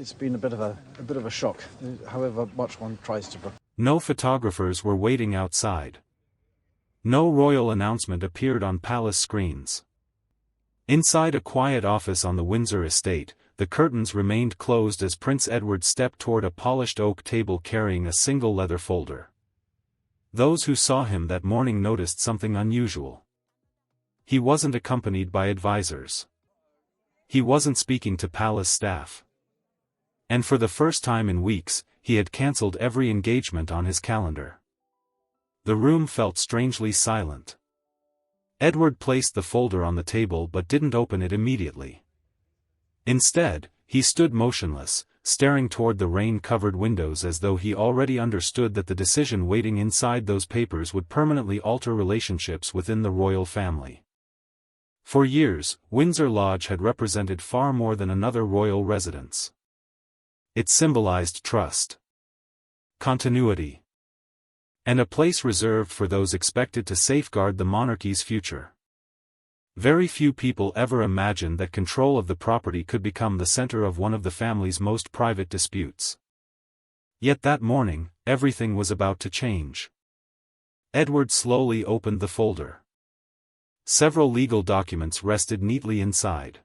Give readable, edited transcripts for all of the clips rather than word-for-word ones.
it's been a bit of a shock, however much one tries to prepare. No photographers were waiting outside. No royal announcement appeared on palace screens. Inside a quiet office on the Windsor estate, the curtains remained closed as Prince Edward stepped toward a polished oak table carrying a single leather folder. Those who saw him that morning noticed something unusual. He wasn't accompanied by advisors. He wasn't speaking to palace staff. And for the first time in weeks, he had cancelled every engagement on his calendar. The room felt strangely silent. Edward placed the folder on the table but didn't open it immediately. Instead, he stood motionless, staring toward the rain-covered windows as though he already understood that the decision waiting inside those papers would permanently alter relationships within the royal family. For years, Windsor Lodge had represented far more than another royal residence. It symbolized trust, continuity, and a place reserved for those expected to safeguard the monarchy's future. Very few people ever imagined that control of the property could become the center of one of the family's most private disputes. Yet that morning, everything was about to change. Edward slowly opened the folder. Several legal documents rested neatly inside.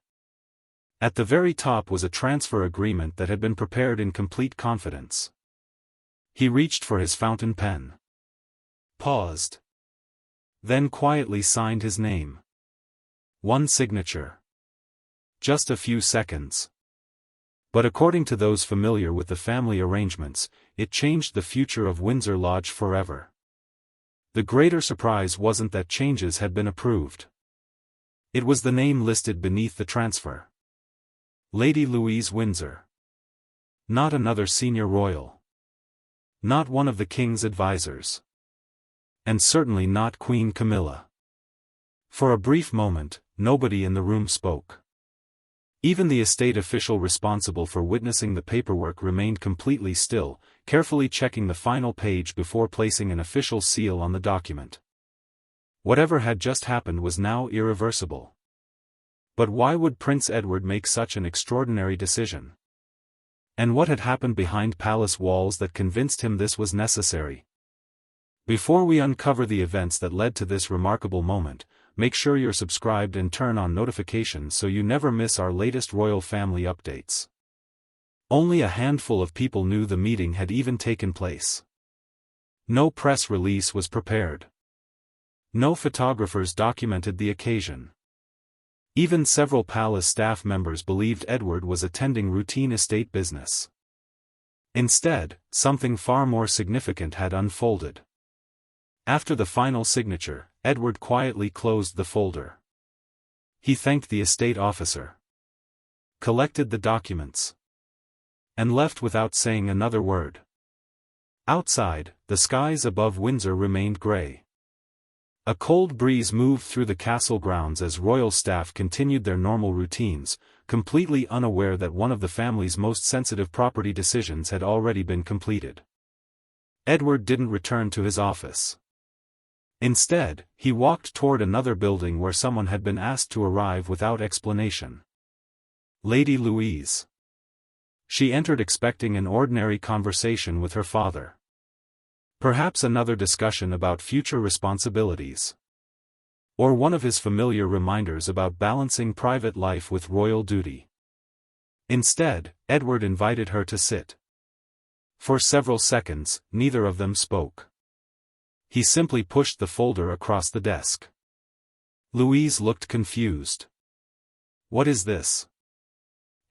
At the very top was a transfer agreement that had been prepared in complete confidence. He reached for his fountain pen. Paused. Then quietly signed his name. One signature. Just a few seconds. But according to those familiar with the family arrangements, it changed the future of Windsor Lodge forever. The greater surprise wasn't that changes had been approved. It was the name listed beneath the transfer. Lady Louise Windsor. Not another senior royal. Not one of the king's advisors. And certainly not Queen Camilla. For a brief moment, nobody in the room spoke. Even the estate official responsible for witnessing the paperwork remained completely still, carefully checking the final page before placing an official seal on the document. Whatever had just happened was now irreversible. But why would Prince Edward make such an extraordinary decision? And what had happened behind palace walls that convinced him this was necessary? Before we uncover the events that led to this remarkable moment, make sure you're subscribed and turn on notifications so you never miss our latest royal family updates. Only a handful of people knew the meeting had even taken place. No press release was prepared. No photographers documented the occasion. Even several palace staff members believed Edward was attending routine estate business. Instead, something far more significant had unfolded. After the final signature, Edward quietly closed the folder. He thanked the estate officer, collected the documents, and left without saying another word. Outside, the skies above Windsor remained grey. A cold breeze moved through the castle grounds as royal staff continued their normal routines, completely unaware that one of the family's most sensitive property decisions had already been completed. Edward didn't return to his office. Instead, he walked toward another building where someone had been asked to arrive without explanation. Lady Louise. She entered expecting an ordinary conversation with her father. Perhaps another discussion about future responsibilities. Or one of his familiar reminders about balancing private life with royal duty. Instead, Edward invited her to sit. For several seconds, neither of them spoke. He simply pushed the folder across the desk. Louise looked confused. "What is this?"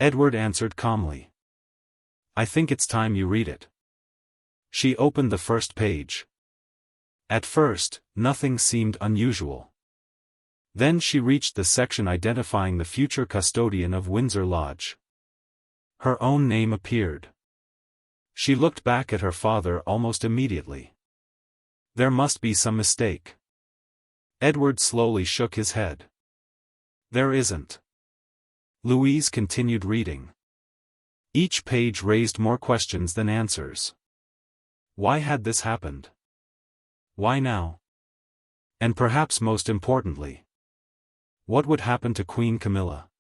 Edward answered calmly. "I think it's time you read it." She opened the first page. At first, nothing seemed unusual. Then she reached the section identifying the future custodian of Windsor Lodge. Her own name appeared. She looked back at her father almost immediately. There must be some mistake. Edward slowly shook his head. "There isn't." Louise continued reading. Each page raised more questions than answers. Why had this happened? Why now? And perhaps most importantly, what would happen to Queen Camilla?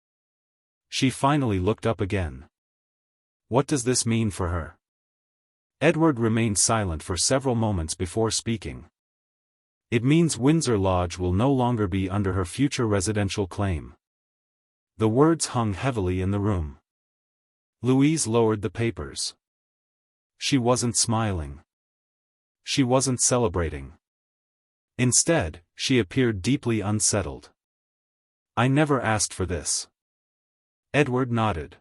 She finally looked up again. What does this mean for her? Edward remained silent for several moments before speaking. It means Windsor Lodge will no longer be under her future residential claim. The words hung heavily in the room. Louise lowered the papers. She wasn't smiling. She wasn't celebrating. Instead, she appeared deeply unsettled. I never asked for this. Edward nodded.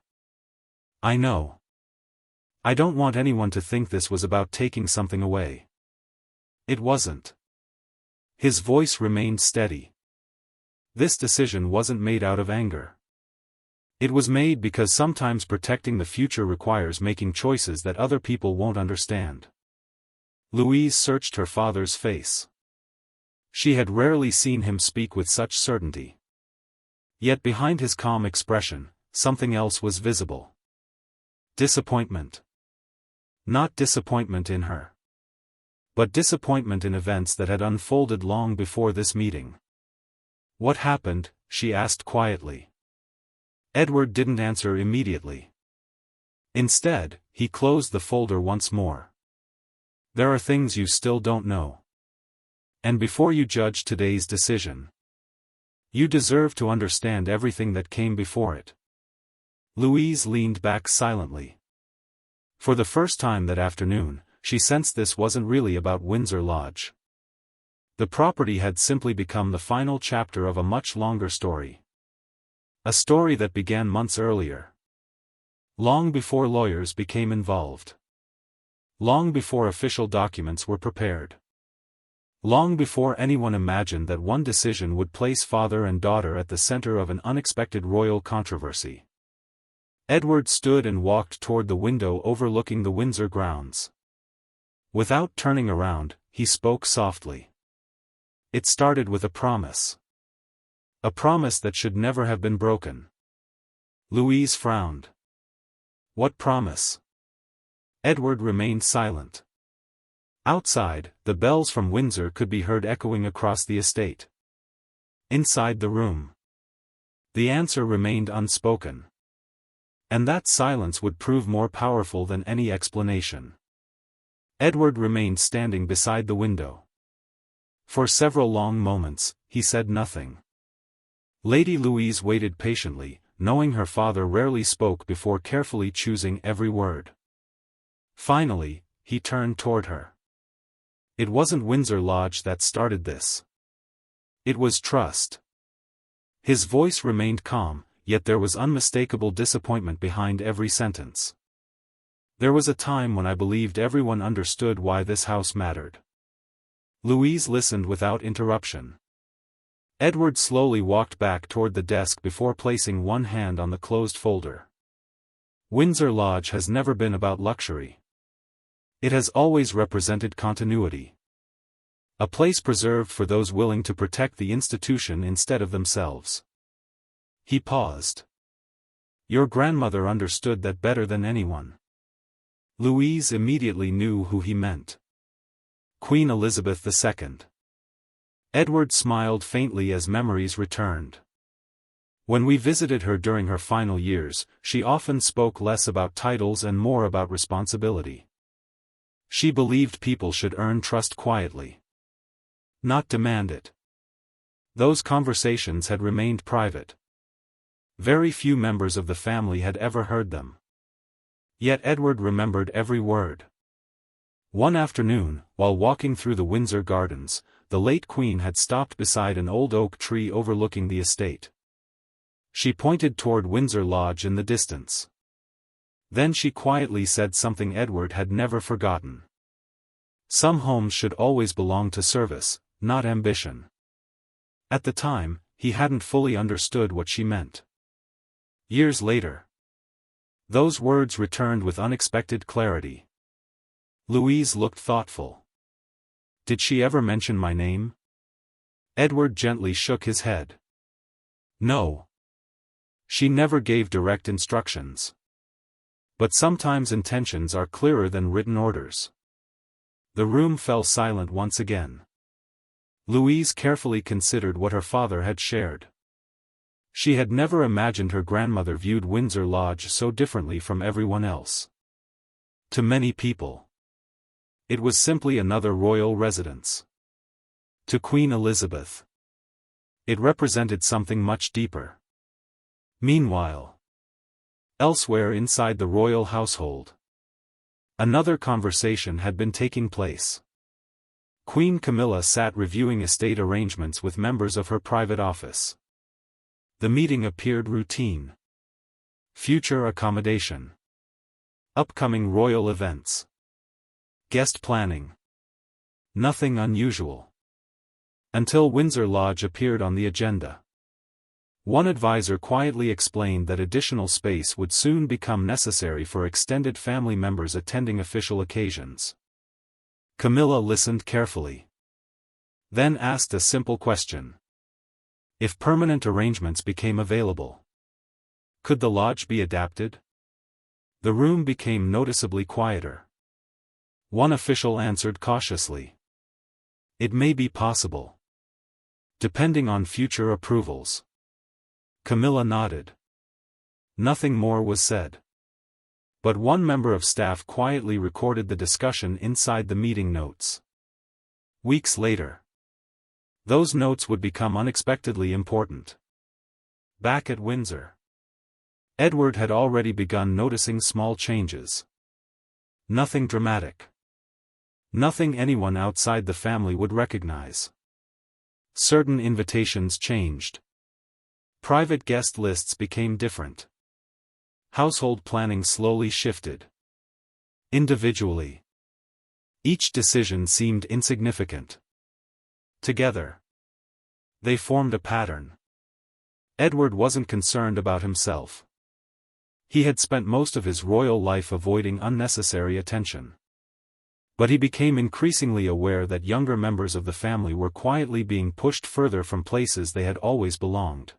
I know. I don't want anyone to think this was about taking something away. It wasn't. His voice remained steady. This decision wasn't made out of anger. It was made because sometimes protecting the future requires making choices that other people won't understand. Louise searched her father's face. She had rarely seen him speak with such certainty. Yet behind his calm expression, something else was visible. Disappointment. Not disappointment in her, but disappointment in events that had unfolded long before this meeting. What happened? She asked quietly. Edward didn't answer immediately. Instead, he closed the folder once more. There are things you still don't know. And before you judge today's decision, you deserve to understand everything that came before it. Louise leaned back silently. For the first time that afternoon, she sensed this wasn't really about Windsor Lodge. The property had simply become the final chapter of a much longer story. A story that began months earlier. Long before lawyers became involved. Long before official documents were prepared. Long before anyone imagined that one decision would place father and daughter at the center of an unexpected royal controversy. Edward stood and walked toward the window overlooking the Windsor grounds. Without turning around, he spoke softly. It started with a promise. A promise that should never have been broken. Louise frowned. What promise? Edward remained silent. Outside, the bells from Windsor could be heard echoing across the estate. Inside the room, the answer remained unspoken. And that silence would prove more powerful than any explanation. Edward remained standing beside the window. For several long moments, he said nothing. Lady Louise waited patiently, knowing her father rarely spoke before carefully choosing every word. Finally, he turned toward her. It wasn't Windsor Lodge that started this. It was trust. His voice remained calm, yet there was unmistakable disappointment behind every sentence. There was a time when I believed everyone understood why this house mattered. Louise listened without interruption. Edward slowly walked back toward the desk before placing one hand on the closed folder. Windsor Lodge has never been about luxury. It has always represented continuity. A place preserved for those willing to protect the institution instead of themselves. He paused. Your grandmother understood that better than anyone. Louise immediately knew who he meant. Queen Elizabeth II. Edward smiled faintly as memories returned. When we visited her during her final years, she often spoke less about titles and more about responsibility. She believed people should earn trust quietly, not demand it. Those conversations had remained private. Very few members of the family had ever heard them. Yet Edward remembered every word. One afternoon, while walking through the Windsor Gardens, the late Queen had stopped beside an old oak tree overlooking the estate. She pointed toward Windsor Lodge in the distance. Then she quietly said something Edward had never forgotten. Some homes should always belong to service, not ambition. At the time, he hadn't fully understood what she meant. Years later, those words returned with unexpected clarity. Louise looked thoughtful. Did she ever mention my name? Edward gently shook his head. No. She never gave direct instructions. But sometimes intentions are clearer than written orders. The room fell silent once again. Louise carefully considered what her father had shared. She had never imagined her grandmother viewed Windsor Lodge so differently from everyone else. To many people, it was simply another royal residence. To Queen Elizabeth, it represented something much deeper. Meanwhile, elsewhere inside the royal household, another conversation had been taking place. Queen Camilla sat reviewing estate arrangements with members of her private office. The meeting appeared routine. Future accommodation. Upcoming royal events. Guest planning. Nothing unusual. Until Windsor Lodge appeared on the agenda. One advisor quietly explained that additional space would soon become necessary for extended family members attending official occasions. Camilla listened carefully. Then asked a simple question. If permanent arrangements became available, could the lodge be adapted? The room became noticeably quieter. One official answered cautiously. It may be possible, depending on future approvals. Camilla nodded. Nothing more was said. But one member of staff quietly recorded the discussion inside the meeting notes. Weeks later, those notes would become unexpectedly important. Back at Windsor, Edward had already begun noticing small changes. Nothing dramatic. Nothing anyone outside the family would recognize. Certain invitations changed. Private guest lists became different. Household planning slowly shifted. Individually, each decision seemed insignificant. Together, they formed a pattern. Edward wasn't concerned about himself. He had spent most of his royal life avoiding unnecessary attention. But he became increasingly aware that younger members of the family were quietly being pushed further from places they had always belonged.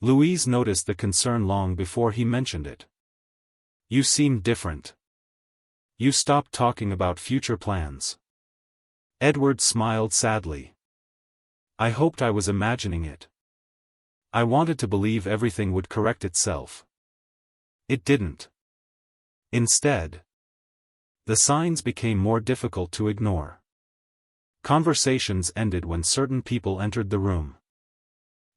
Louise noticed the concern long before he mentioned it. You seem different. You stopped talking about future plans. Edward smiled sadly. I hoped I was imagining it. I wanted to believe everything would correct itself. It didn't. Instead, the signs became more difficult to ignore. Conversations ended when certain people entered the room.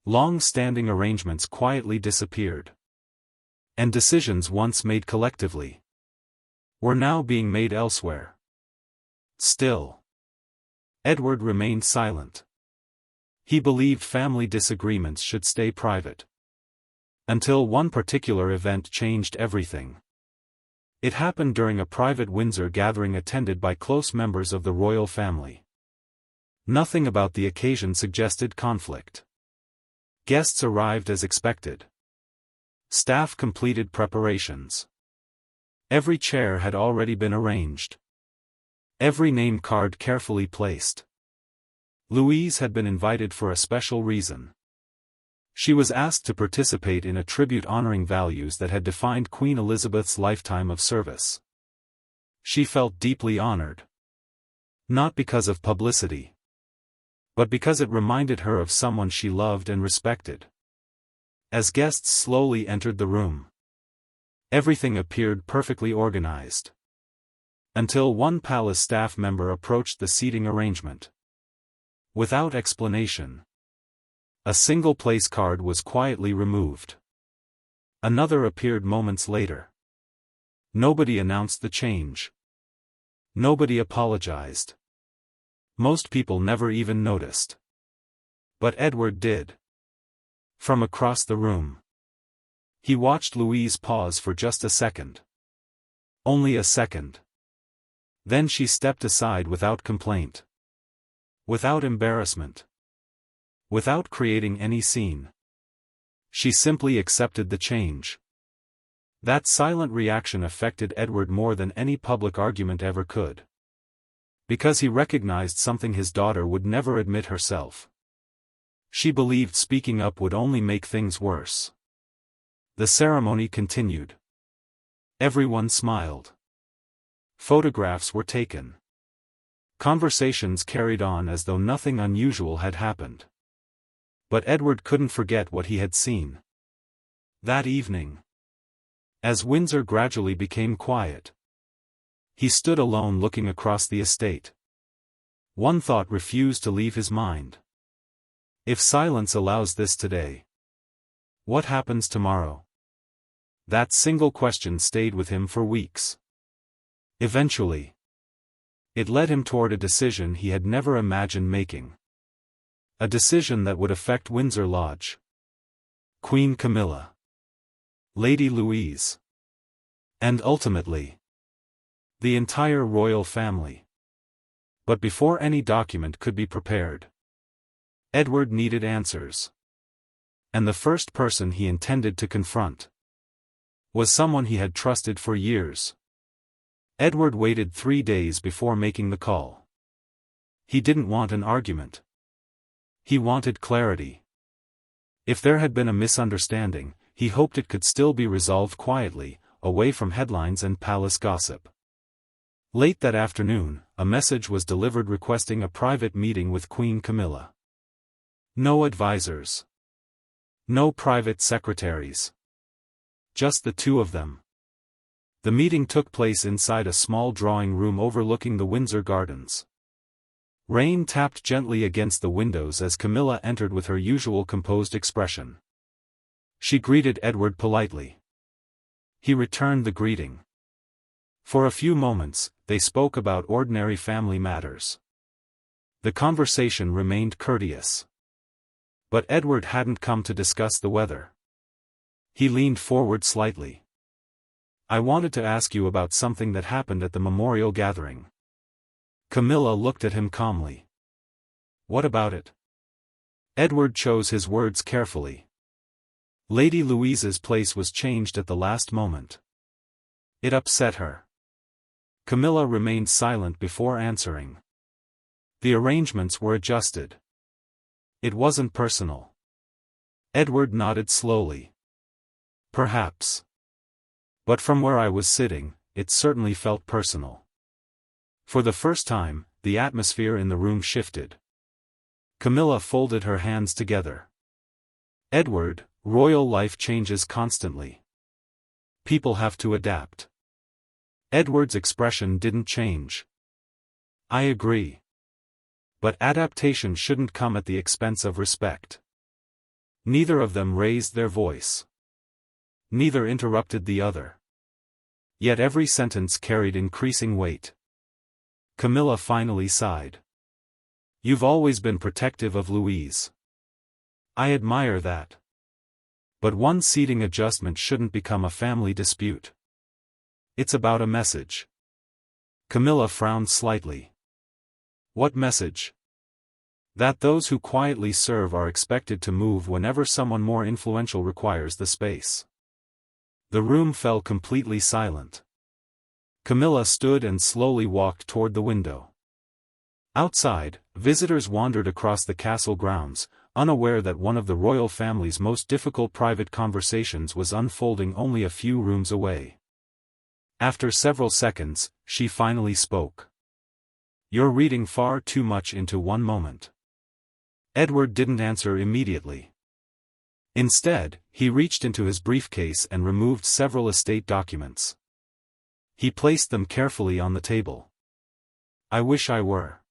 Long-standing arrangements quietly disappeared. And decisions once made collectively were now being made elsewhere. Still, Edward remained silent. He believed family disagreements should stay private. Until one particular event changed everything. It happened during a private Windsor gathering attended by close members of the royal family. Nothing about the occasion suggested conflict. Guests arrived as expected. Staff completed preparations. Every chair had already been arranged. Every name card carefully placed. Louise had been invited for a special reason. She was asked to participate in a tribute honoring values that had defined Queen Elizabeth's lifetime of service. She felt deeply honored. Not because of publicity, but because it reminded her of someone she loved and respected. As guests slowly entered the room, everything appeared perfectly organized. Until one palace staff member approached the seating arrangement. Without explanation, a single place card was quietly removed. Another appeared moments later. Nobody announced the change. Nobody apologized. Most people never even noticed. But Edward did. From across the room, he watched Louise pause for just a second. Only a second. Then she stepped aside without complaint. Without embarrassment. Without creating any scene. She simply accepted the change. That silent reaction affected Edward more than any public argument ever could. Because he recognized something his daughter would never admit herself. She believed speaking up would only make things worse. The ceremony continued. Everyone smiled. Photographs were taken. Conversations carried on as though nothing unusual had happened. But Edward couldn't forget what he had seen that evening. As Windsor gradually became quiet, he stood alone looking across the estate. One thought refused to leave his mind. If silence allows this today, what happens tomorrow? That single question stayed with him for weeks. Eventually, it led him toward a decision he had never imagined making. A decision that would affect Windsor Lodge, Queen Camilla, Lady Louise, and ultimately, the entire royal family. But before any document could be prepared, Edward needed answers. And the first person he intended to confront was someone he had trusted for years. Edward waited 3 days before making the call. He didn't want an argument. He wanted clarity. If there had been a misunderstanding, he hoped it could still be resolved quietly, away from headlines and palace gossip. Late that afternoon, a message was delivered requesting a private meeting with Queen Camilla. No advisors. No private secretaries. Just the two of them. The meeting took place inside a small drawing room overlooking the Windsor Gardens. Rain tapped gently against the windows as Camilla entered with her usual composed expression. She greeted Edward politely. He returned the greeting. For a few moments, they spoke about ordinary family matters. The conversation remained courteous. But Edward hadn't come to discuss the weather. He leaned forward slightly. I wanted to ask you about something that happened at the memorial gathering. Camilla looked at him calmly. What about it? Edward chose his words carefully. Lady Louise's place was changed at the last moment. It upset her. Camilla remained silent before answering. The arrangements were adjusted. It wasn't personal. Edward nodded slowly. Perhaps. But from where I was sitting, it certainly felt personal. For the first time, the atmosphere in the room shifted. Camilla folded her hands together. Edward, royal life changes constantly. People have to adapt. Edward's expression didn't change. I agree. But adaptation shouldn't come at the expense of respect. Neither of them raised their voice. Neither interrupted the other. Yet every sentence carried increasing weight. Camilla finally sighed. You've always been protective of Louise. I admire that. But one seating adjustment shouldn't become a family dispute. It's about a message. Camilla frowned slightly. What message? That those who quietly serve are expected to move whenever someone more influential requires the space. The room fell completely silent. Camilla stood and slowly walked toward the window. Outside, visitors wandered across the castle grounds, unaware that one of the royal family's most difficult private conversations was unfolding only a few rooms away. After several seconds, she finally spoke. You're reading far too much into one moment. Edward didn't answer immediately. Instead, he reached into his briefcase and removed several estate documents. He placed them carefully on the table. I wish I were.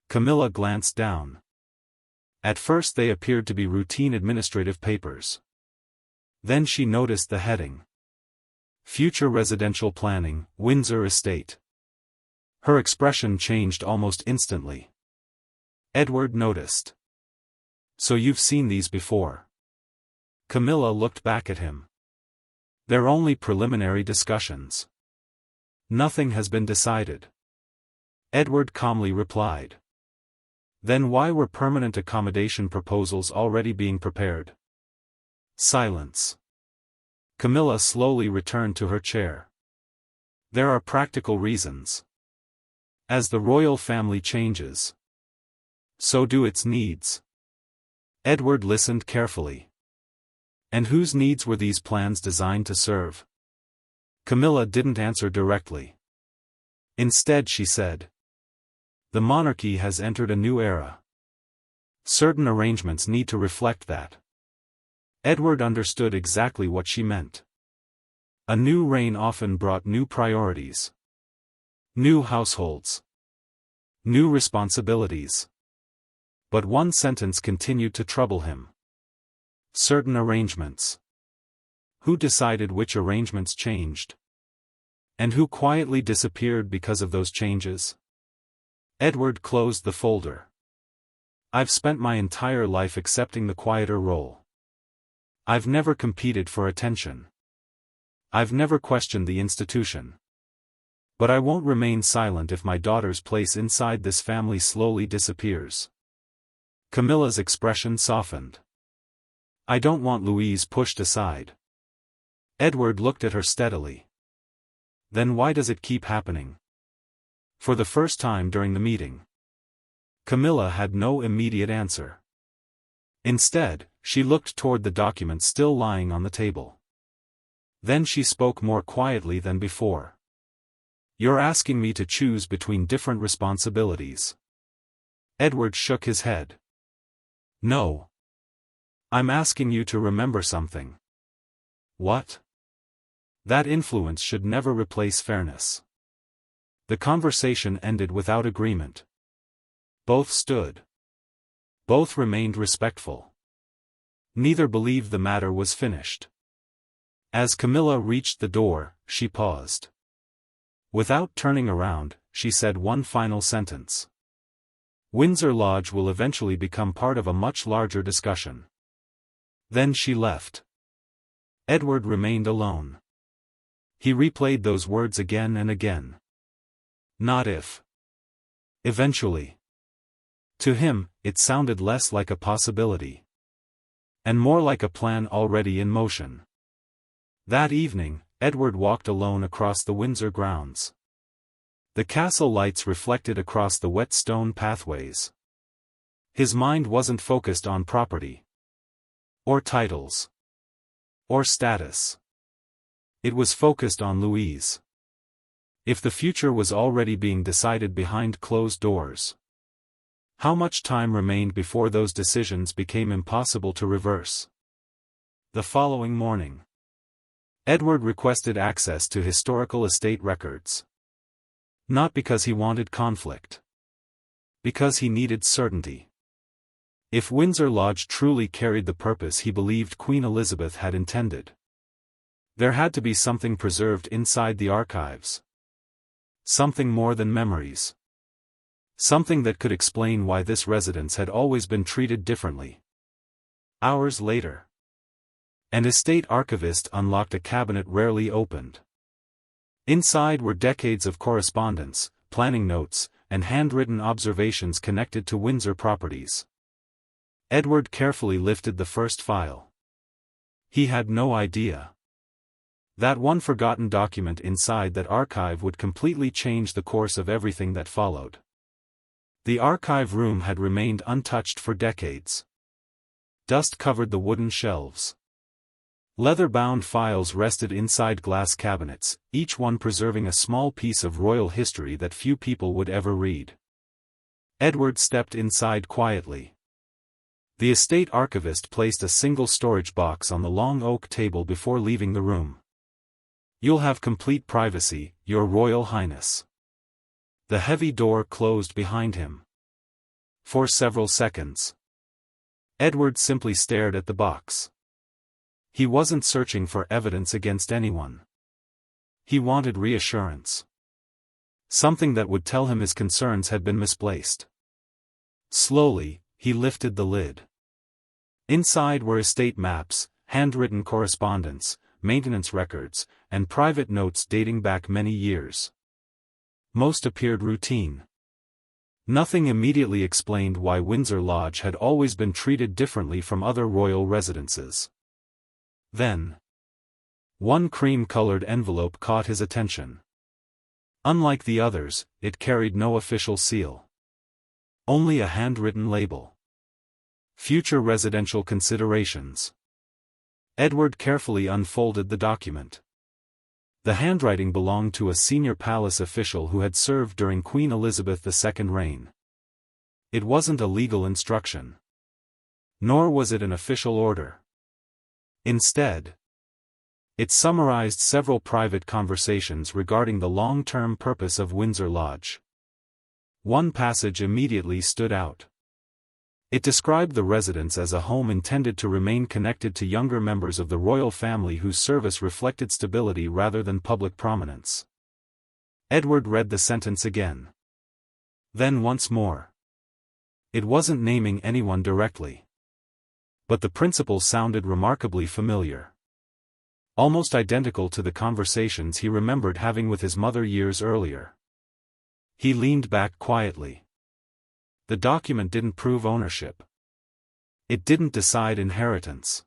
Camilla glanced down. At first they appeared to be routine administrative papers. Then she noticed the heading. Future Residential Planning, Windsor Estate. Her expression changed almost instantly. Edward noticed. So you've seen these before? Camilla looked back at him. They're only preliminary discussions. Nothing has been decided. Edward calmly replied. Then why were permanent accommodation proposals already being prepared? Silence. Camilla slowly returned to her chair. There are practical reasons. As the royal family changes, so do its needs. Edward listened carefully. And whose needs were these plans designed to serve? Camilla didn't answer directly. Instead she said, the monarchy has entered a new era. Certain arrangements need to reflect that. Edward understood exactly what she meant. A new reign often brought new priorities. New households. New responsibilities. But one sentence continued to trouble him. Certain arrangements. Who decided which arrangements changed? And who quietly disappeared because of those changes? Edward closed the folder. I've spent my entire life accepting the quieter role. I've never competed for attention. I've never questioned the institution. But I won't remain silent if my daughter's place inside this family slowly disappears. Camilla's expression softened. I don't want Louise pushed aside. Edward looked at her steadily. Then why does it keep happening? For the first time during the meeting, Camilla had no immediate answer. Instead, she looked toward the document still lying on the table. Then she spoke more quietly than before. You're asking me to choose between different responsibilities. Edward shook his head. No. I'm asking you to remember something. What? That influence should never replace fairness. The conversation ended without agreement. Both stood. Both remained respectful. Neither believed the matter was finished. As Camilla reached the door, she paused. Without turning around, she said one final sentence. Windsor Lodge will eventually become part of a much larger discussion. Then she left. Edward remained alone. He replayed those words again and again. Not if. Eventually. To him, it sounded less like a possibility. And more like a plan already in motion. That evening, Edward walked alone across the Windsor grounds. The castle lights reflected across the wet stone pathways. His mind wasn't focused on property. Or titles. Or status. It was focused on Louise. If the future was already being decided behind closed doors, how much time remained before those decisions became impossible to reverse? The following morning, Edward requested access to historical estate records. Not because he wanted conflict. Because he needed certainty. If Windsor Lodge truly carried the purpose he believed Queen Elizabeth had intended, there had to be something preserved inside the archives. Something more than memories. Something that could explain why this residence had always been treated differently. Hours later, an estate archivist unlocked a cabinet rarely opened. Inside were decades of correspondence, planning notes, and handwritten observations connected to Windsor properties. Edward carefully lifted the first file. He had no idea. That one forgotten document inside that archive would completely change the course of everything that followed. The archive room had remained untouched for decades. Dust covered the wooden shelves. Leather-bound files rested inside glass cabinets, each one preserving a small piece of royal history that few people would ever read. Edward stepped inside quietly. The estate archivist placed a single storage box on the long oak table before leaving the room. You'll have complete privacy, Your Royal Highness. The heavy door closed behind him. For several seconds, Edward simply stared at the box. He wasn't searching for evidence against anyone. He wanted reassurance. Something that would tell him his concerns had been misplaced. Slowly, he lifted the lid. Inside were estate maps, handwritten correspondence, maintenance records, and private notes dating back many years. Most appeared routine. Nothing immediately explained why Windsor Lodge had always been treated differently from other royal residences. Then, one cream-colored envelope caught his attention. Unlike the others, it carried no official seal. Only a handwritten label. Future residential considerations. Edward carefully unfolded the document. The handwriting belonged to a senior palace official who had served during Queen Elizabeth II's reign. It wasn't a legal instruction. Nor was it an official order. Instead, it summarized several private conversations regarding the long-term purpose of Windsor Lodge. One passage immediately stood out. It described the residence as a home intended to remain connected to younger members of the royal family whose service reflected stability rather than public prominence. Edward read the sentence again. Then once more. It wasn't naming anyone directly. But the principle sounded remarkably familiar. Almost identical to the conversations he remembered having with his mother years earlier. He leaned back quietly. The document didn't prove ownership. It didn't decide inheritance.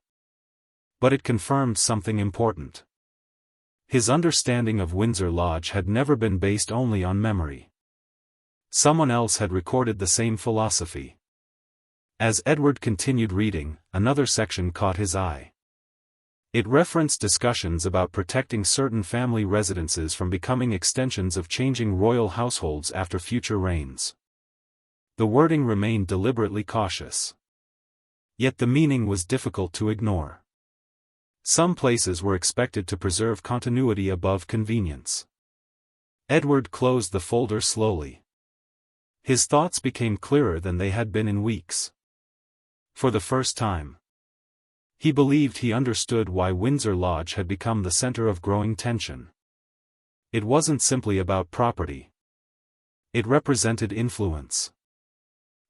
But it confirmed something important. His understanding of Windsor Lodge had never been based only on memory. Someone else had recorded the same philosophy. As Edward continued reading, another section caught his eye. It referenced discussions about protecting certain family residences from becoming extensions of changing royal households after future reigns. The wording remained deliberately cautious. Yet the meaning was difficult to ignore. Some places were expected to preserve continuity above convenience. Edward closed the folder slowly. His thoughts became clearer than they had been in weeks. For the first time, he believed he understood why Windsor Lodge had become the center of growing tension. It wasn't simply about property. It represented influence.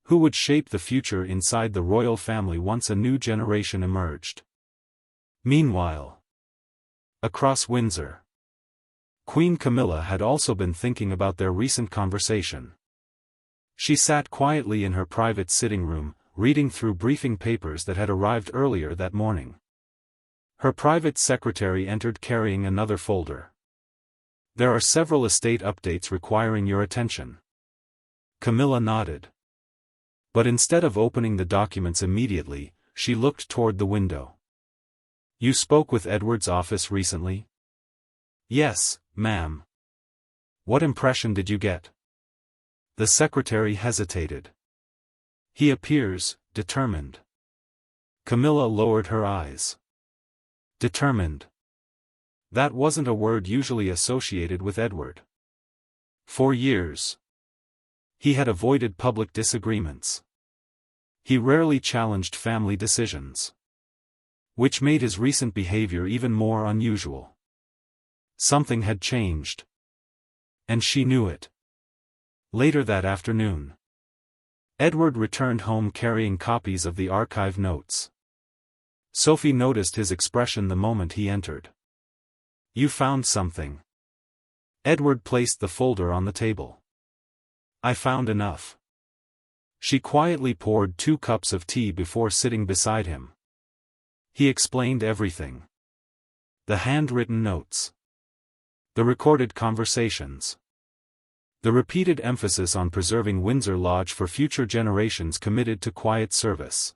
Who would shape the future inside the royal family once a new generation emerged? Meanwhile, across Windsor, Queen Camilla had also been thinking about their recent conversation. She sat quietly in her private sitting room, reading through briefing papers that had arrived earlier that morning. Her private secretary entered carrying another folder. "There are several estate updates requiring your attention." Camilla nodded. But instead of opening the documents immediately, she looked toward the window. "You spoke with Edward's office recently?" "Yes, ma'am." "What impression did you get?" The secretary hesitated. "He appears determined." Camilla lowered her eyes. Determined. That wasn't a word usually associated with Edward. For years, he had avoided public disagreements. He rarely challenged family decisions, which made his recent behavior even more unusual. Something had changed. And she knew it. Later that afternoon, Edward returned home carrying copies of the archive notes. Sophie noticed his expression the moment he entered. "You found something." Edward placed the folder on the table. "I found enough." She quietly poured 2 cups of tea before sitting beside him. He explained everything. The handwritten notes. The recorded conversations. The repeated emphasis on preserving Windsor Lodge for future generations committed to quiet service.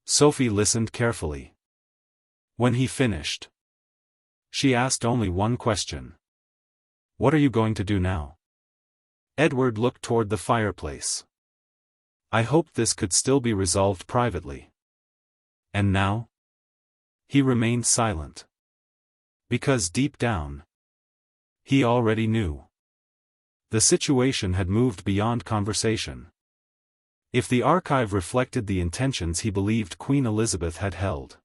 Sophie listened carefully. When he finished, she asked only one question. "What are you going to do now?" Edward looked toward the fireplace. "I hoped this could still be resolved privately." "And now?" He remained silent. Because deep down, he already knew. The situation had moved beyond conversation. If the archive reflected the intentions he believed Queen Elizabeth had held,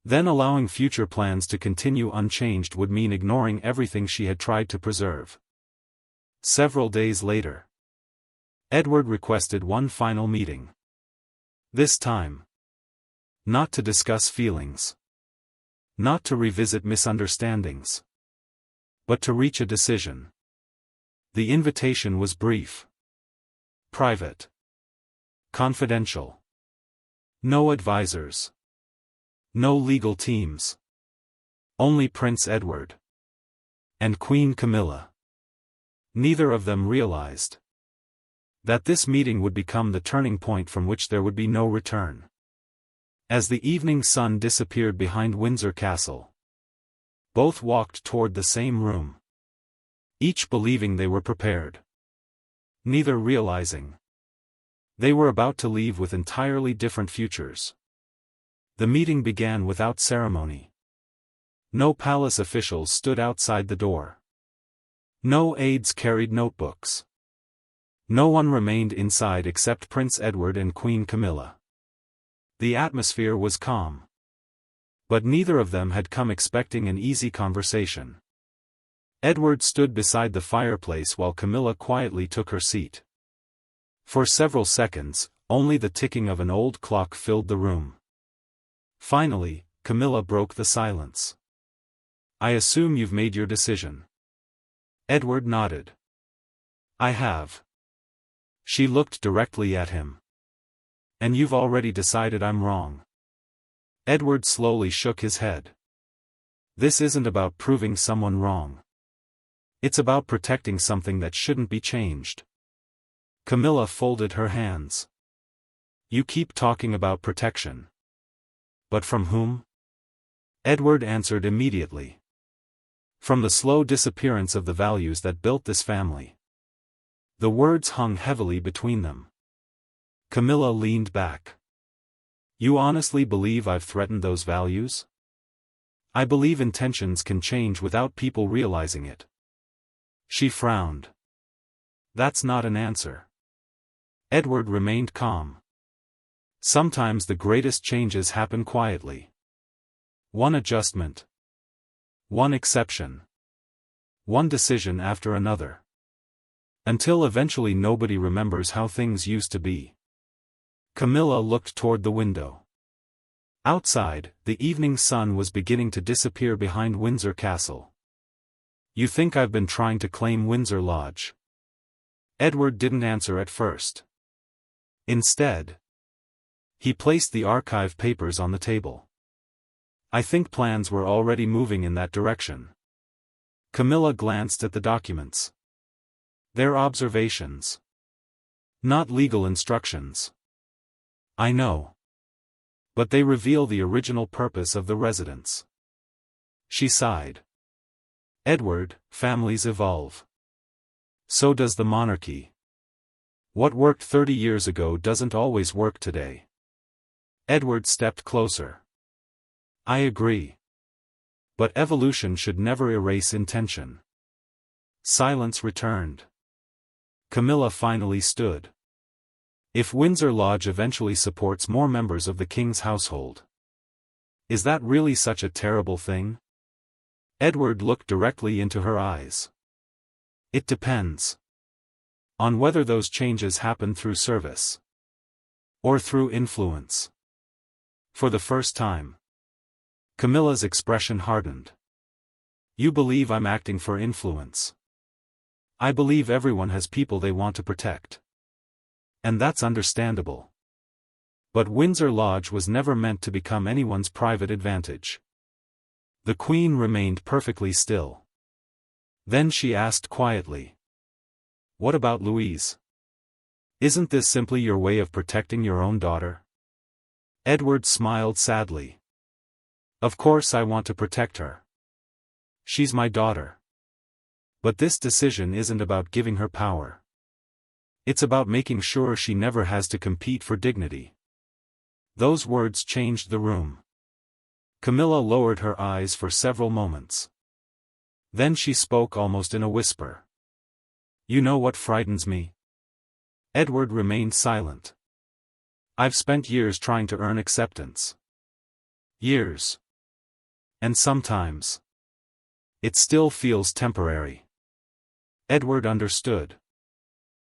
then allowing future plans to continue unchanged would mean ignoring everything she had tried to preserve. Several days later, Edward requested one final meeting. This time, not to discuss feelings, not to revisit misunderstandings, but to reach a decision. The invitation was brief, private, confidential. No advisors, no legal teams. Only Prince Edward and Queen Camilla. Neither of them realized that this meeting would become the turning point from which there would be no return. As the evening sun disappeared behind Windsor Castle, both walked toward the same room, each believing they were prepared, neither realizing They were about to leave with entirely different futures. The meeting began without ceremony. No palace officials stood outside the door. No aides carried notebooks. No one remained inside except Prince Edward and Queen Camilla. The atmosphere was calm. But neither of them had come expecting an easy conversation. Edward stood beside the fireplace while Camilla quietly took her seat. For several seconds, only the ticking of an old clock filled the room. Finally, Camilla broke the silence. "I assume you've made your decision." Edward nodded. "I have." She looked directly at him. "And you've already decided I'm wrong." Edward slowly shook his head. "This isn't about proving someone wrong. It's about protecting something that shouldn't be changed." Camilla folded her hands. "You keep talking about protection. But from whom?" Edward answered immediately. "From the slow disappearance of the values that built this family." The words hung heavily between them. Camilla leaned back. "You honestly believe I've threatened those values?" "I believe intentions can change without people realizing it." She frowned. "That's not an answer." Edward remained calm. "Sometimes the greatest changes happen quietly. One adjustment. One exception. One decision after another. Until eventually nobody remembers how things used to be." Camilla looked toward the window. Outside, the evening sun was beginning to disappear behind Windsor Castle. "You think I've been trying to claim Windsor Lodge?" Edward didn't answer at first. Instead, he placed the archive papers on the table. "I think plans were already moving in that direction." Camilla glanced at the documents. "They're observations. Not legal instructions." "I know. But they reveal the original purpose of the residence." She sighed. "Edward, families evolve. So does the monarchy. What worked 30 years ago doesn't always work today." Edward stepped closer. "I agree. But evolution should never erase intention." Silence returned. Camilla finally stood. "If Windsor Lodge eventually supports more members of the king's household, is that really such a terrible thing?" Edward looked directly into her eyes. "It depends on whether those changes happen through service or through influence." For the first time, Camilla's expression hardened. "You believe I'm acting for influence?" "I believe everyone has people they want to protect. And that's understandable. But Windsor Lodge was never meant to become anyone's private advantage." The Queen remained perfectly still. Then she asked quietly, "What about Louise? Isn't this simply your way of protecting your own daughter?" Edward smiled sadly. "Of course I want to protect her. She's my daughter. But this decision isn't about giving her power. It's about making sure she never has to compete for dignity." Those words changed the room. Camilla lowered her eyes for several moments. Then she spoke almost in a whisper. "You know what frightens me?" Edward remained silent. "I've spent years trying to earn acceptance. Years. And sometimes it still feels temporary." Edward understood.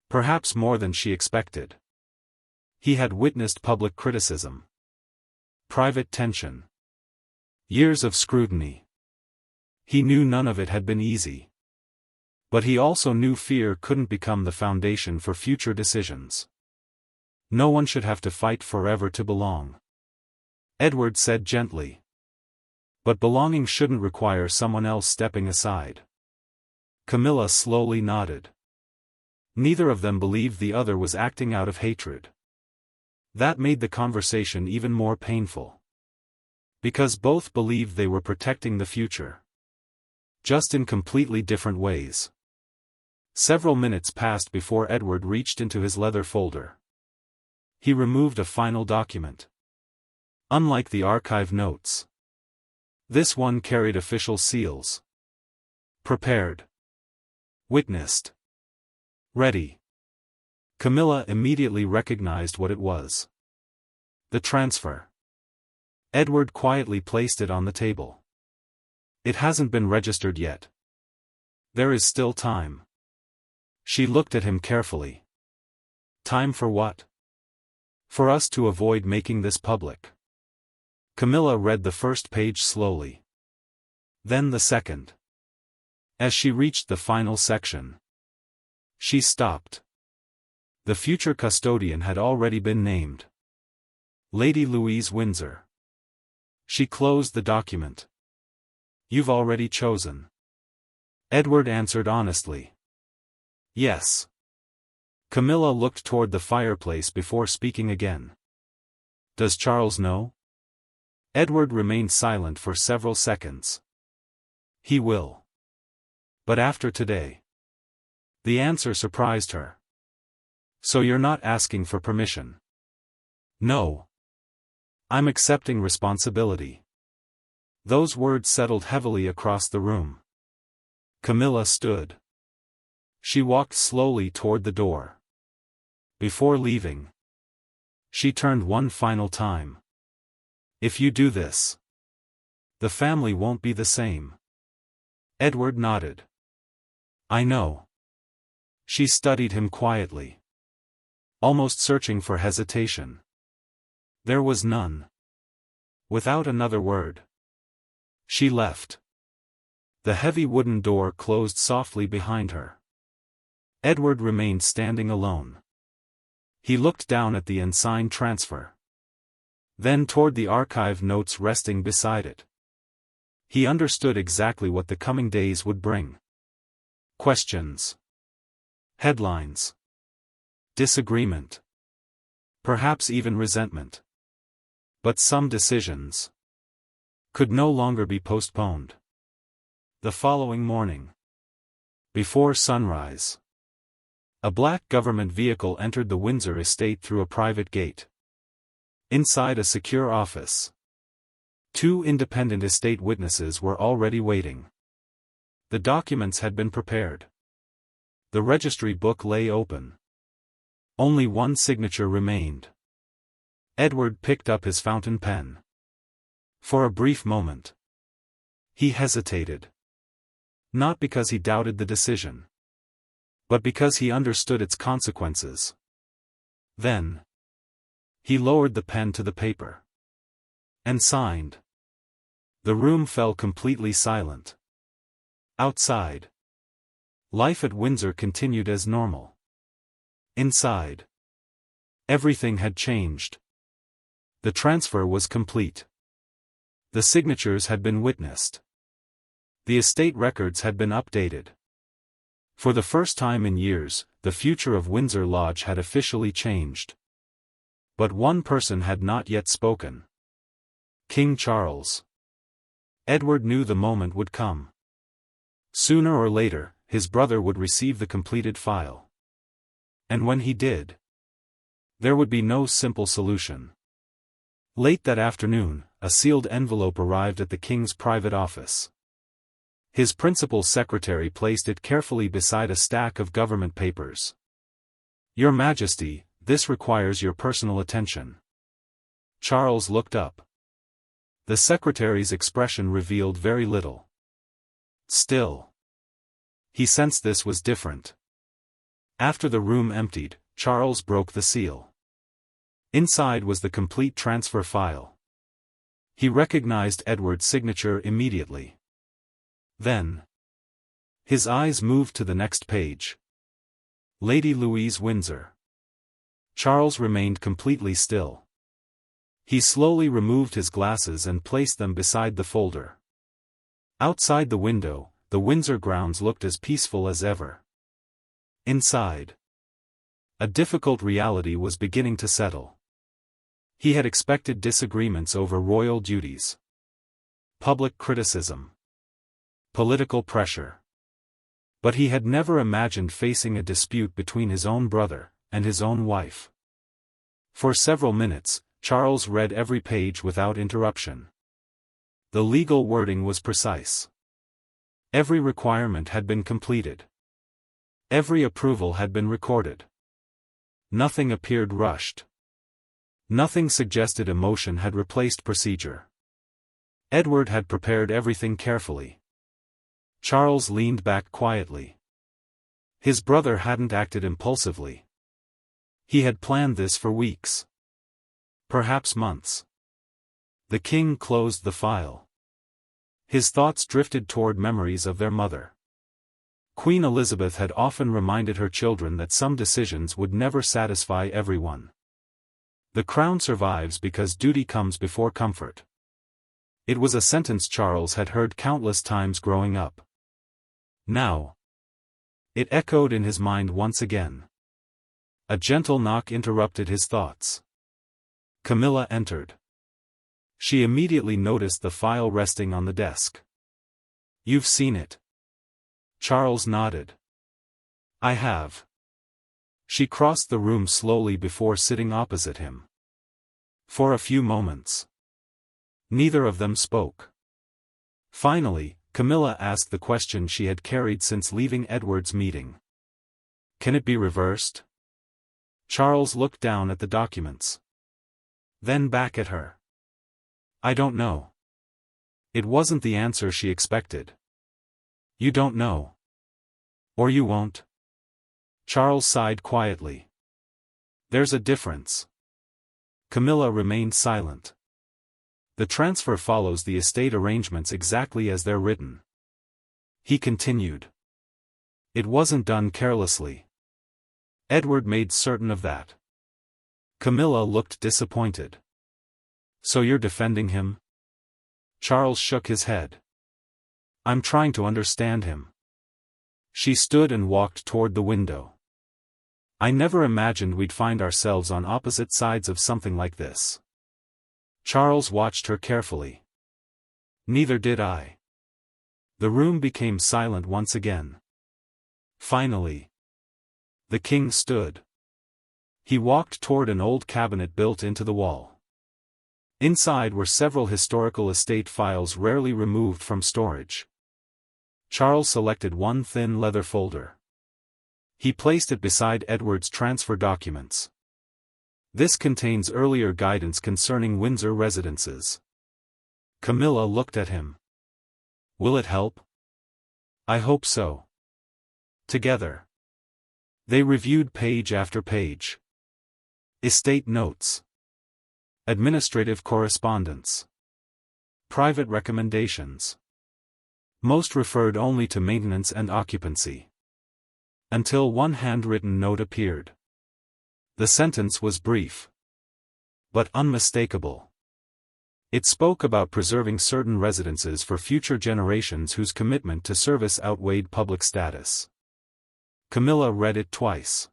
Perhaps more than she expected. He had witnessed public criticism, private tension, years of scrutiny. He knew none of it had been easy. But he also knew fear couldn't become the foundation for future decisions. No one should have to fight forever to belong. Edward said gently. "But belonging shouldn't require someone else stepping aside." Camilla slowly nodded. Neither of them believed the other was acting out of hatred. That made the conversation even more painful. Because both believed they were protecting the future. Just in completely different ways. Several minutes passed before Edward reached into his leather folder. He removed a final document. Unlike the archive notes, this one carried official seals. Prepared. Witnessed. Ready. Camilla immediately recognized what it was. The transfer. Edward quietly placed it on the table. It hasn't been registered yet. There is still time. She looked at him carefully. Time for what? For us to avoid making this public. Camilla read the first page slowly. Then the second. As she reached the final section, she stopped. The future custodian had already been named. Lady Louise Windsor. She closed the document. You've already chosen. Edward answered honestly. Yes. Camilla looked toward the fireplace before speaking again. Does Charles know? Edward remained silent for several seconds. He will. But after today. The answer surprised her. So you're not asking for permission? No. I'm accepting responsibility. Those words settled heavily across the room. Camilla stood. She walked slowly toward the door. Before leaving, she turned one final time. If you do this, the family won't be the same. Edward nodded. I know. She studied him quietly, almost searching for hesitation. There was none. Without another word, she left. The heavy wooden door closed softly behind her. Edward remained standing alone. He looked down at the unsigned transfer. Then toward the archive notes resting beside it. He understood exactly what the coming days would bring. Questions. Headlines. Disagreement. Perhaps even resentment. But some decisions could no longer be postponed. The following morning, before sunrise, a black government vehicle entered the Windsor estate through a private gate. Inside a secure office, 2 independent estate witnesses were already waiting. The documents had been prepared. The registry book lay open. Only one signature remained. Edward picked up his fountain pen. For a brief moment, he hesitated. Not because he doubted the decision, but because he understood its consequences. Then, he lowered the pen to the paper and signed. The room fell completely silent. Outside, life at Windsor continued as normal. Inside, everything had changed. The transfer was complete. The signatures had been witnessed. The estate records had been updated. For the first time in years, the future of Windsor Lodge had officially changed. But one person had not yet spoken. King Charles. Edward knew the moment would come. Sooner or later, his brother would receive the completed file. And when he did, there would be no simple solution. Late that afternoon, a sealed envelope arrived at the king's private office. His principal secretary placed it carefully beside a stack of government papers. Your Majesty, this requires your personal attention. Charles looked up. The secretary's expression revealed very little. Still, he sensed this was different. After the room emptied, Charles broke the seal. Inside was the complete transfer file. He recognized Edward's signature immediately. Then, his eyes moved to the next page. Lady Louise Windsor. Charles remained completely still. He slowly removed his glasses and placed them beside the folder. Outside the window, the Windsor grounds looked as peaceful as ever. Inside, a difficult reality was beginning to settle. He had expected disagreements over royal duties, public criticism, political pressure. But he had never imagined facing a dispute between his own brother and his own wife. For several minutes, Charles read every page without interruption. The legal wording was precise. Every requirement had been completed. Every approval had been recorded. Nothing appeared rushed. Nothing suggested emotion had replaced procedure. Edward had prepared everything carefully. Charles leaned back quietly. His brother hadn't acted impulsively. He had planned this for weeks. Perhaps months. The king closed the file. His thoughts drifted toward memories of their mother. Queen Elizabeth had often reminded her children that some decisions would never satisfy everyone. The crown survives because duty comes before comfort. It was a sentence Charles had heard countless times growing up. Now, it echoed in his mind once again. A gentle knock interrupted his thoughts. Camilla entered. She immediately noticed the file resting on the desk. "You've seen it?" Charles nodded. "I have." She crossed the room slowly before sitting opposite him. For a few moments, neither of them spoke. Finally, Camilla asked the question she had carried since leaving Edward's meeting. "Can it be reversed?" Charles looked down at the documents. Then back at her. "I don't know." It wasn't the answer she expected. "You don't know. Or you won't." Charles sighed quietly. "There's a difference." Camilla remained silent. "The transfer follows the estate arrangements exactly as they're written." He continued. "It wasn't done carelessly. Edward made certain of that." Camilla looked disappointed. "So you're defending him?" Charles shook his head. "I'm trying to understand him." She stood and walked toward the window. "I never imagined we'd find ourselves on opposite sides of something like this." Charles watched her carefully. "Neither did I." The room became silent once again. Finally, the king stood. He walked toward an old cabinet built into the wall. Inside were several historical estate files rarely removed from storage. Charles selected one thin leather folder. He placed it beside Edward's transfer documents. "This contains earlier guidance concerning Windsor residences." Camilla looked at him. "Will it help?" "I hope so." Together, they reviewed page after page. Estate notes. Administrative correspondence. Private recommendations. Most referred only to maintenance and occupancy. Until one handwritten note appeared. The sentence was brief, but unmistakable. It spoke about preserving certain residences for future generations whose commitment to service outweighed public status. Camilla read it twice.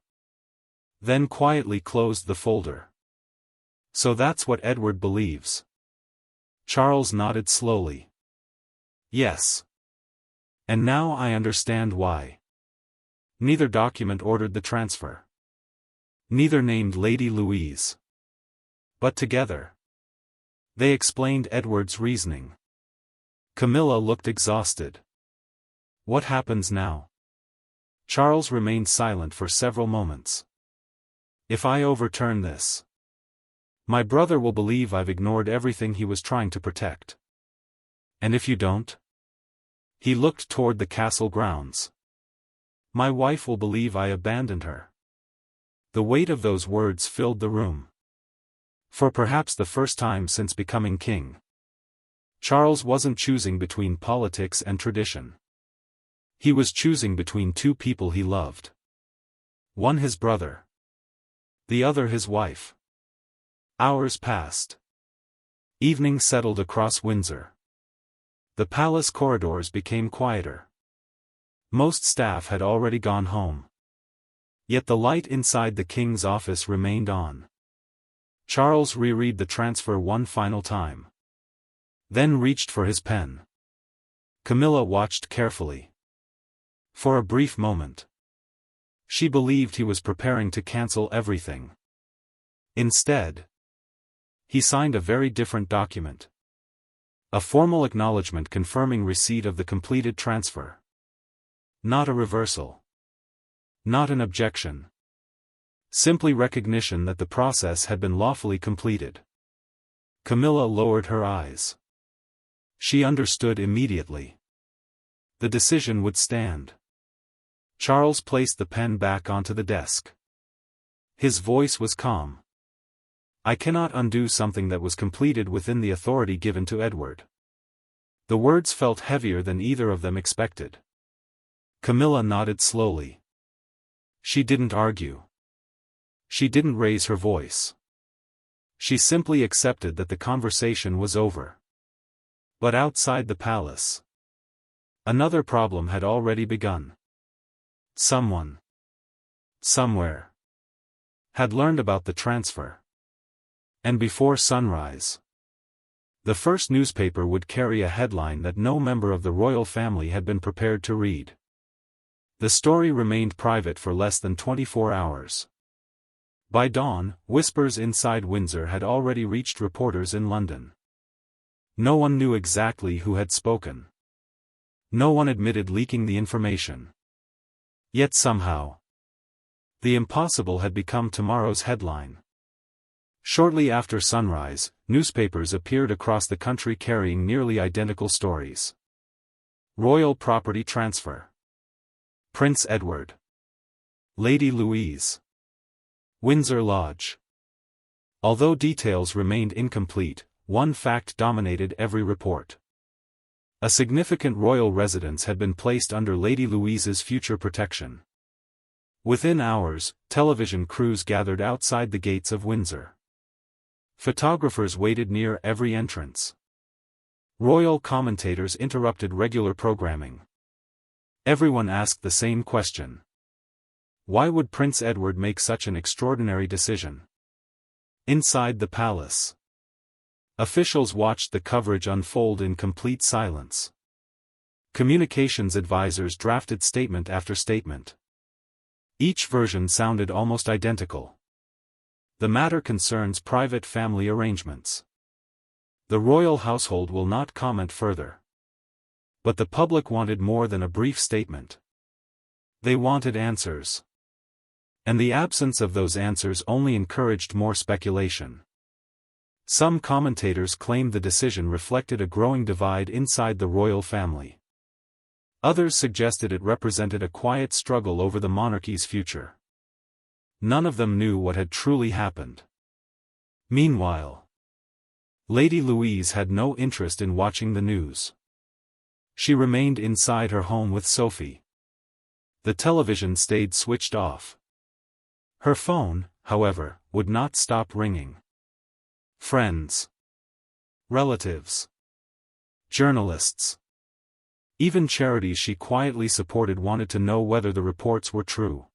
Then quietly closed the folder. "So that's what Edward believes." Charles nodded slowly. "Yes. And now I understand why." Neither document ordered the transfer. Neither named Lady Louise. But together, they explained Edward's reasoning. Camilla looked exhausted. "What happens now?" Charles remained silent for several moments. "If I overturn this, my brother will believe I've ignored everything he was trying to protect. And if you don't?" He looked toward the castle grounds. "My wife will believe I abandoned her." The weight of those words filled the room. For perhaps the first time since becoming king, Charles wasn't choosing between politics and tradition. He was choosing between two people he loved. One his brother. The other his wife. Hours passed. Evening settled across Windsor. The palace corridors became quieter. Most staff had already gone home. Yet the light inside the king's office remained on. Charles reread the transfer one final time. Then reached for his pen. Camilla watched carefully. For a brief moment, she believed he was preparing to cancel everything. Instead, he signed a very different document. A formal acknowledgement confirming receipt of the completed transfer. Not a reversal. Not an objection. Simply recognition that the process had been lawfully completed. Camilla lowered her eyes. She understood immediately. The decision would stand. Charles placed the pen back onto the desk. His voice was calm. I cannot undo something that was completed within the authority given to Edward. The words felt heavier than either of them expected. Camilla nodded slowly. She didn't argue. She didn't raise her voice. She simply accepted that the conversation was over. But outside the palace, another problem had already begun. Someone, somewhere, had learned about the transfer. And before sunrise, the first newspaper would carry a headline that no member of the royal family had been prepared to read. The story remained private for less than 24 hours. By dawn, whispers inside Windsor had already reached reporters in London. No one knew exactly who had spoken. No one admitted leaking the information. Yet somehow, the impossible had become tomorrow's headline. Shortly after sunrise, newspapers appeared across the country carrying nearly identical stories. Royal property transfer. Prince Edward. Lady Louise. Windsor Lodge. Although details remained incomplete, one fact dominated every report. A significant royal residence had been placed under Lady Louise's future protection. Within hours, television crews gathered outside the gates of Windsor. Photographers waited near every entrance. Royal commentators interrupted regular programming. Everyone asked the same question. Why would Prince Edward make such an extraordinary decision? Inside the palace, officials watched the coverage unfold in complete silence. Communications advisors drafted statement after statement. Each version sounded almost identical. The matter concerns private family arrangements. The royal household will not comment further. But the public wanted more than a brief statement. They wanted answers. And the absence of those answers only encouraged more speculation. Some commentators claimed the decision reflected a growing divide inside the royal family. Others suggested it represented a quiet struggle over the monarchy's future. None of them knew what had truly happened. Meanwhile, Lady Louise had no interest in watching the news. She remained inside her home with Sophie. The television stayed switched off. Her phone, however, would not stop ringing. Friends, relatives, journalists, even charities she quietly supported wanted to know whether the reports were true.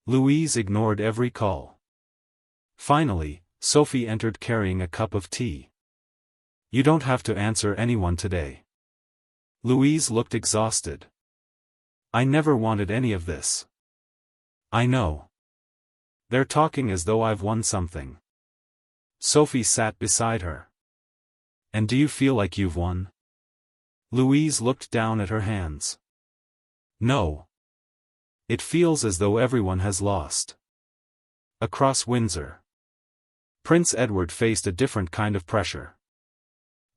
Louise ignored every call. Finally, Sophie entered carrying a cup of tea. You don't have to answer anyone today. Louise looked exhausted. I never wanted any of this. I know. They're talking as though I've won something. Sophie sat beside her. And do you feel like you've won? Louise looked down at her hands. No. It feels as though everyone has lost. Across Windsor, Prince Edward faced a different kind of pressure.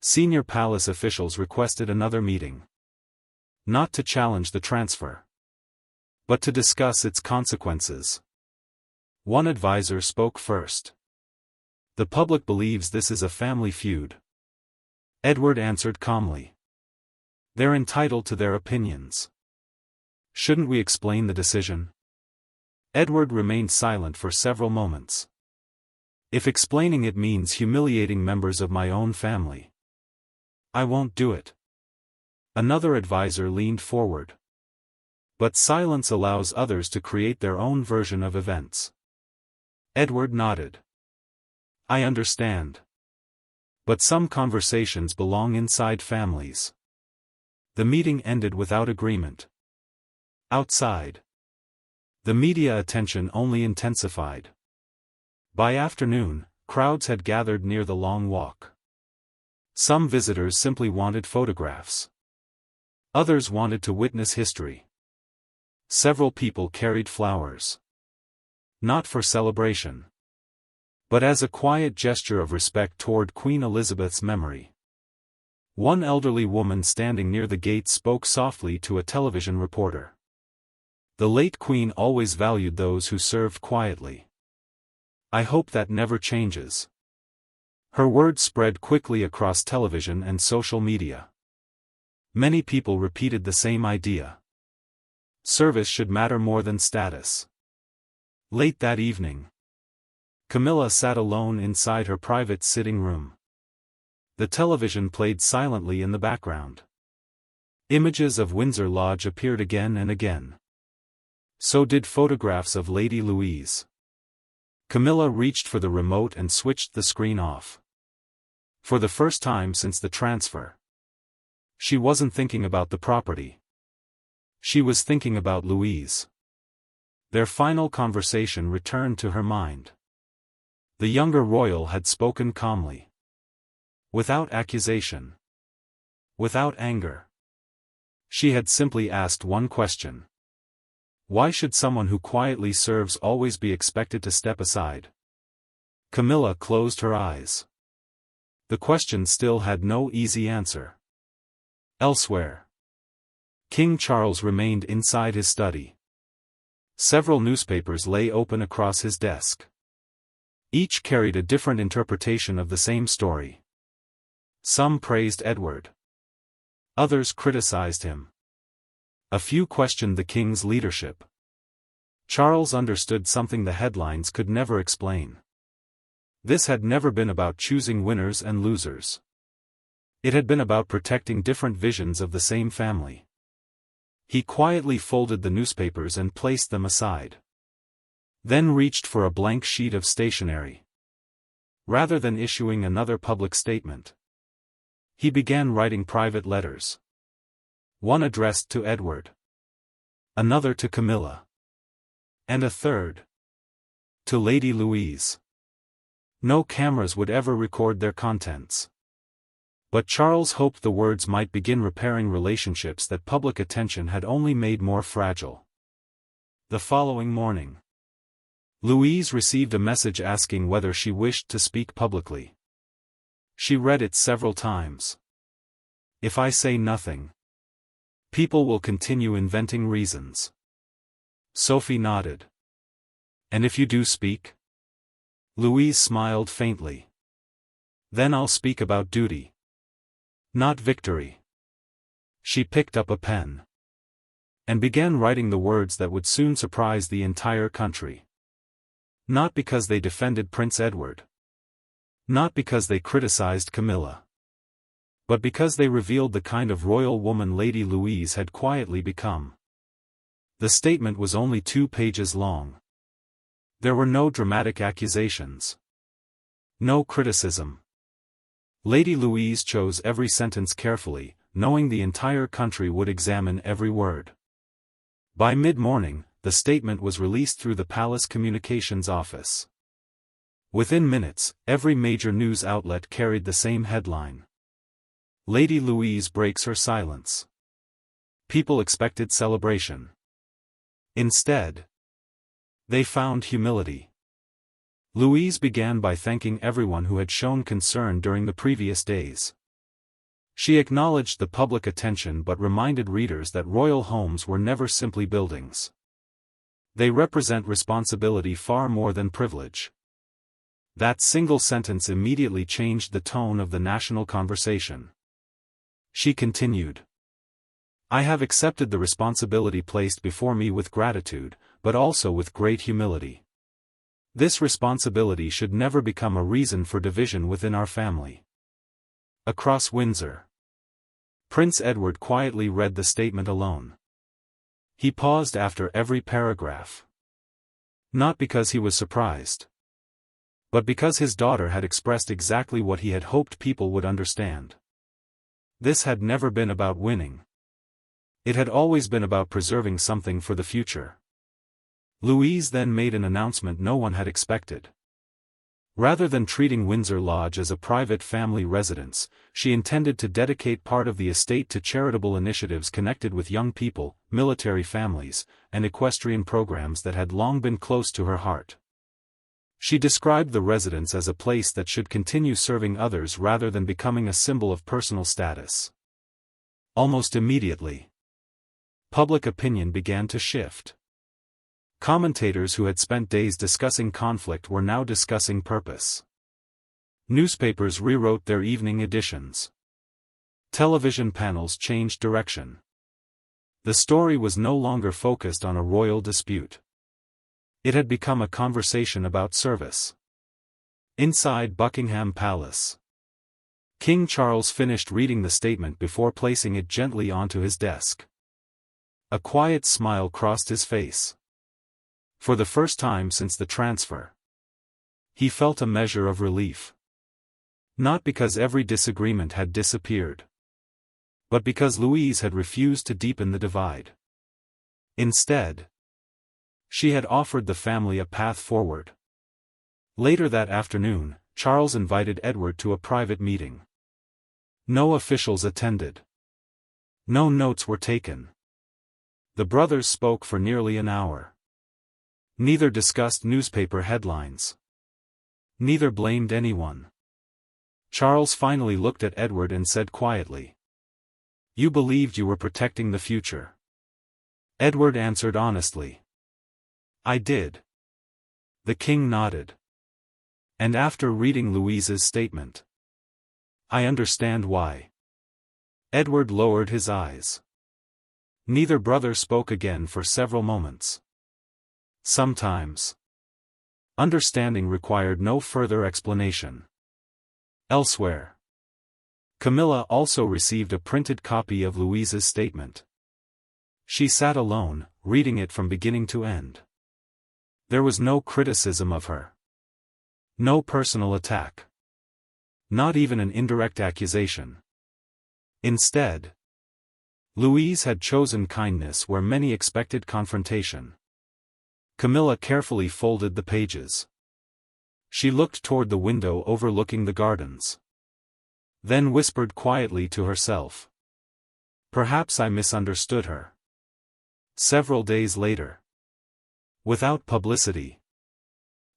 Senior palace officials requested another meeting. Not to challenge the transfer, but to discuss its consequences. One advisor spoke first. The public believes this is a family feud. Edward answered calmly. They're entitled to their opinions. Shouldn't we explain the decision? Edward remained silent for several moments. If explaining it means humiliating members of my own family, I won't do it. Another advisor leaned forward. But silence allows others to create their own version of events. Edward nodded. I understand. But some conversations belong inside families. The meeting ended without agreement. Outside, the media attention only intensified. By afternoon, crowds had gathered near the Long Walk. Some visitors simply wanted photographs. Others wanted to witness history. Several people carried flowers. Not for celebration, but as a quiet gesture of respect toward Queen Elizabeth's memory. One elderly woman standing near the gate spoke softly to a television reporter. The late Queen always valued those who served quietly. I hope that never changes. Her words spread quickly across television and social media. Many people repeated the same idea. Service should matter more than status. Late that evening, Camilla sat alone inside her private sitting room. The television played silently in the background. Images of Windsor Lodge appeared again and again. So did photographs of Lady Louise. Camilla reached for the remote and switched the screen off. For the first time since the transfer, she wasn't thinking about the property. She was thinking about Louise. Their final conversation returned to her mind. The younger royal had spoken calmly. Without accusation. Without anger. She had simply asked one question. Why should someone who quietly serves always be expected to step aside? Camilla closed her eyes. The question still had no easy answer. Elsewhere, King Charles remained inside his study. Several newspapers lay open across his desk. Each carried a different interpretation of the same story. Some praised Edward. Others criticized him. A few questioned the king's leadership. Charles understood something the headlines could never explain. This had never been about choosing winners and losers. It had been about protecting different visions of the same family. He quietly folded the newspapers and placed them aside. Then reached for a blank sheet of stationery. Rather than issuing another public statement, he began writing private letters. One addressed to Edward. Another to Camilla. And a third to Lady Louise. No cameras would ever record their contents. But Charles hoped the words might begin repairing relationships that public attention had only made more fragile. The following morning, Louise received a message asking whether she wished to speak publicly. She read it several times. If I say nothing, people will continue inventing reasons. Sophie nodded. And if you do speak? Louise smiled faintly. Then I'll speak about duty. Not victory. She picked up a pen and began writing the words that would soon surprise the entire country. Not because they defended Prince Edward. Not because they criticized Camilla. But because they revealed the kind of royal woman Lady Louise had quietly become. The statement was only 2 pages long. There were no dramatic accusations. No criticism. Lady Louise chose every sentence carefully, knowing the entire country would examine every word. By mid-morning, the statement was released through the palace communications office. Within minutes, every major news outlet carried the same headline. Lady Louise breaks her silence. People expected celebration. Instead, they found humility. Louise began by thanking everyone who had shown concern during the previous days. She acknowledged the public attention but reminded readers that royal homes were never simply buildings. They represent responsibility far more than privilege. That single sentence immediately changed the tone of the national conversation. She continued. I have accepted the responsibility placed before me with gratitude, but also with great humility. This responsibility should never become a reason for division within our family. Across Windsor, Prince Edward quietly read the statement alone. He paused after every paragraph. Not because he was surprised, but because his daughter had expressed exactly what he had hoped people would understand. This had never been about winning. It had always been about preserving something for the future. Louise then made an announcement no one had expected. Rather than treating Windsor Lodge as a private family residence, she intended to dedicate part of the estate to charitable initiatives connected with young people, military families, and equestrian programs that had long been close to her heart. She described the residence as a place that should continue serving others rather than becoming a symbol of personal status. Almost immediately, public opinion began to shift. Commentators who had spent days discussing conflict were now discussing purpose. Newspapers rewrote their evening editions. Television panels changed direction. The story was no longer focused on a royal dispute. It had become a conversation about service. Inside Buckingham Palace, King Charles finished reading the statement before placing it gently onto his desk. A quiet smile crossed his face. For the first time since the transfer, he felt a measure of relief. Not because every disagreement had disappeared, but because Louise had refused to deepen the divide. Instead, she had offered the family a path forward. Later that afternoon, Charles invited Edward to a private meeting. No officials attended. No notes were taken. The brothers spoke for nearly an hour. Neither discussed newspaper headlines. Neither blamed anyone. Charles finally looked at Edward and said quietly, "You believed you were protecting the future." Edward answered honestly, "I did." The king nodded. "And after reading Louise's statement, I understand why." Edward lowered his eyes. Neither brother spoke again for several moments. Sometimes, understanding required no further explanation. Elsewhere, Camilla also received a printed copy of Louise's statement. She sat alone, reading it from beginning to end. There was no criticism of her. No personal attack. Not even an indirect accusation. Instead, Louise had chosen kindness where many expected confrontation. Camilla carefully folded the pages. She looked toward the window overlooking the gardens. Then whispered quietly to herself, "Perhaps I misunderstood her." Several days later, without publicity,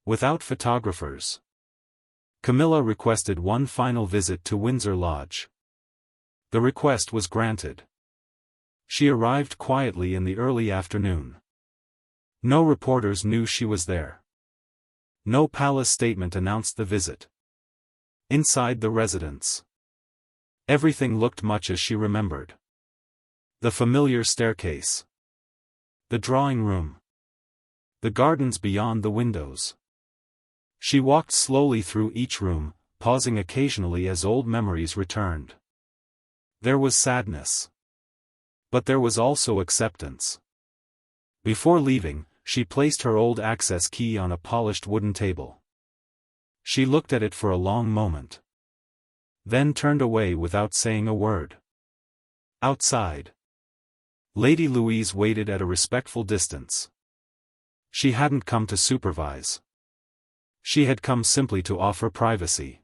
without photographers, Camilla requested one final visit to Windsor Lodge. The request was granted. She arrived quietly in the early afternoon. No reporters knew she was there. No palace statement announced the visit. Inside the residence, everything looked much as she remembered. The familiar staircase. The drawing room. The gardens beyond the windows. She walked slowly through each room, pausing occasionally as old memories returned. There was sadness. But there was also acceptance. Before leaving, she placed her old access key on a polished wooden table. She looked at it for a long moment. Then turned away without saying a word. Outside, Lady Louise waited at a respectful distance. She hadn't come to supervise. She had come simply to offer privacy.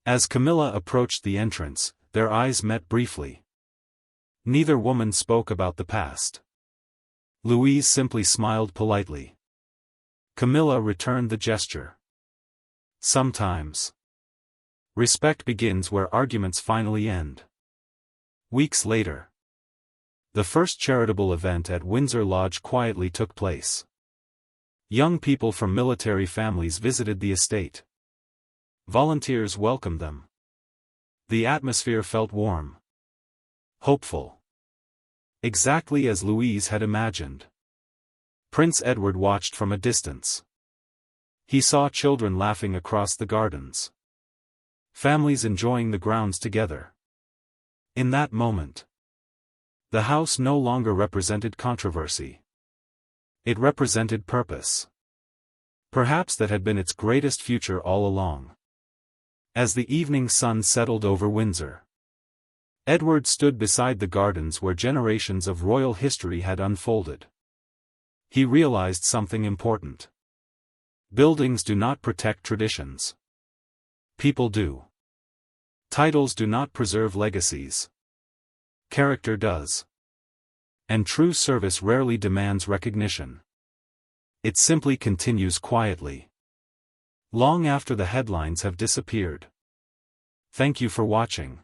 As Camilla approached the entrance, their eyes met briefly. Neither woman spoke about the past. Louise simply smiled politely. Camilla returned the gesture. Sometimes, respect begins where arguments finally end. Weeks later, the first charitable event at Windsor Lodge quietly took place. Young people from military families visited the estate. Volunteers welcomed them. The atmosphere felt warm. Hopeful. Exactly as Louise had imagined. Prince Edward watched from a distance. He saw children laughing across the gardens. Families enjoying the grounds together. In that moment, the house no longer represented controversy. It represented purpose. Perhaps that had been its greatest future all along. As the evening sun settled over Windsor, Edward stood beside the gardens where generations of royal history had unfolded. He realized something important. Buildings do not protect traditions. People do. Titles do not preserve legacies. Character does. And true service rarely demands recognition. It simply continues quietly, long after the headlines have disappeared. Thank you for watching.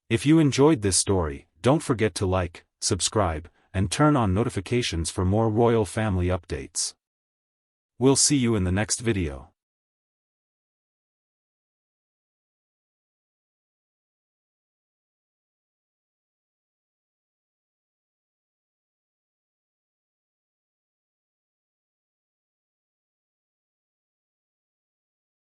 If you enjoyed this story, don't forget to like, subscribe, and turn on notifications for more royal family updates. We'll see you in the next video.